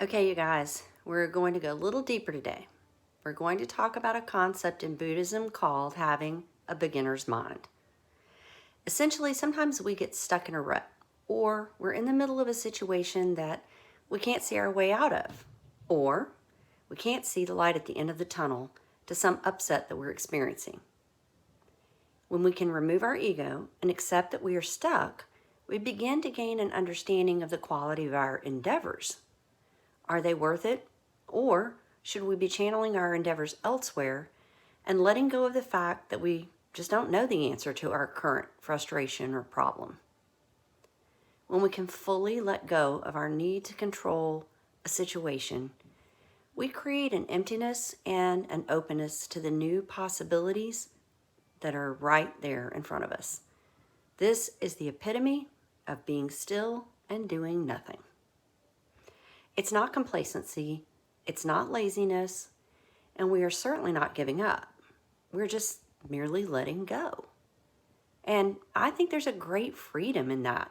Okay, you guys, we're going to go a little deeper today. We're going to talk about a concept in Buddhism called having a beginner's mind. Essentially, sometimes we get stuck in a rut, or we're in the middle of a situation that we can't see our way out of, or we can't see the light at the end of the tunnel to some upset that we're experiencing. When we can remove our ego and accept that we are stuck, we begin to gain an understanding of the quality of our endeavors. Are they worth it? Or should we be channeling our endeavors elsewhere and letting go of the fact that we just don't know the answer to our current frustration or problem? When we can fully let go of our need to control a situation, we create an emptiness and an openness to the new possibilities that are right there in front of us. This is the epitome of being still and doing nothing. It's not complacency, it's not laziness, and we are certainly not giving up. We're just merely letting go. And I think there's a great freedom in that.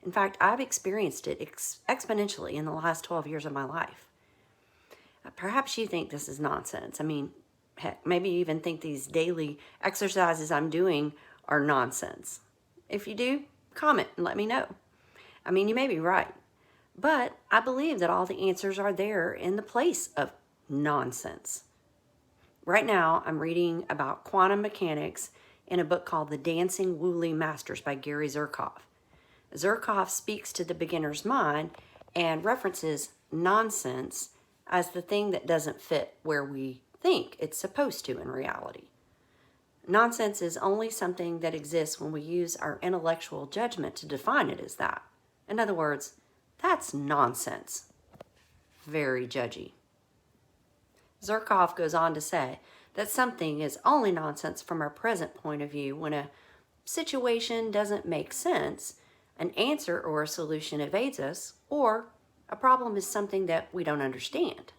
In fact, I've experienced it exponentially in the last 12 years of my life. Perhaps you think this is nonsense. I mean, heck, maybe you even think these daily exercises I'm doing are nonsense. If you do, comment and let me know. I mean, you may be right. But I believe that all the answers are there in the place of nonsense. Right now, I'm reading about quantum mechanics in a book called The Dancing Woolly Masters by Gary Zurkov. Zurkov speaks to the beginner's mind and references nonsense as the thing that doesn't fit where we think it's supposed to in reality. Nonsense is only something that exists when we use our intellectual judgment to define it as that. In other words, that's nonsense. Very judgy. Zurkov goes on to say that something is only nonsense from our present point of view when a situation doesn't make sense, an answer or a solution evades us, or a problem is something that we don't understand.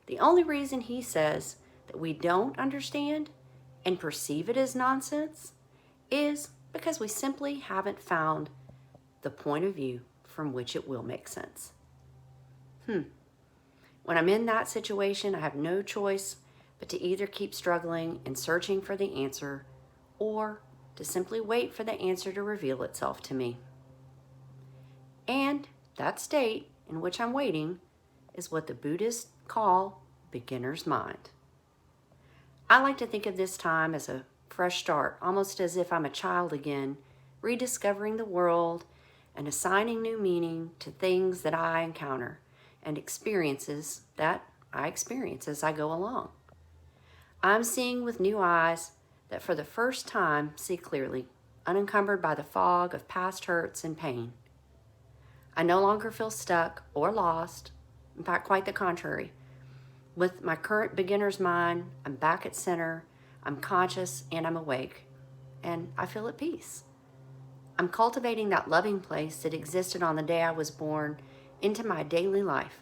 The only reason he says that we don't understand and perceive it as nonsense is because we simply haven't found the point of view from which it will make sense. When I'm in that situation, I have no choice but to either keep struggling and searching for the answer or to simply wait for the answer to reveal itself to me. And that state in which I'm waiting is what the Buddhists call beginner's mind. I like to think of this time as a fresh start, almost as if I'm a child again, rediscovering the world and assigning new meaning to things that I encounter and experiences that I experience as I go along. I'm seeing with new eyes that for the first time see clearly, unencumbered by the fog of past hurts and pain. I no longer feel stuck or lost, in fact, quite the contrary. With my current beginner's mind, I'm back at center, I'm conscious and I'm awake, and I feel at peace. I'm cultivating that loving place that existed on the day I was born into my daily life.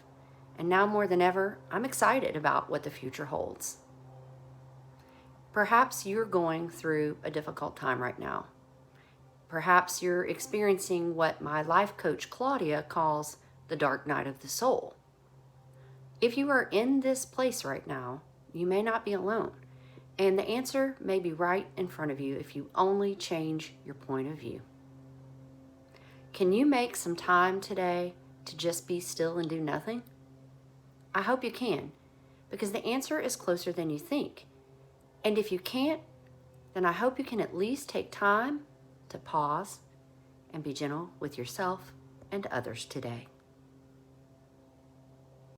And now more than ever, I'm excited about what the future holds. Perhaps you're going through a difficult time right now. Perhaps you're experiencing what my life coach Claudia calls the dark night of the soul. If you are in this place right now, you may not be alone. And the answer may be right in front of you if you only change your point of view. Can you make some time today to just be still and do nothing? I hope you can, because the answer is closer than you think. And if you can't, then I hope you can at least take time to pause and be gentle with yourself and others today.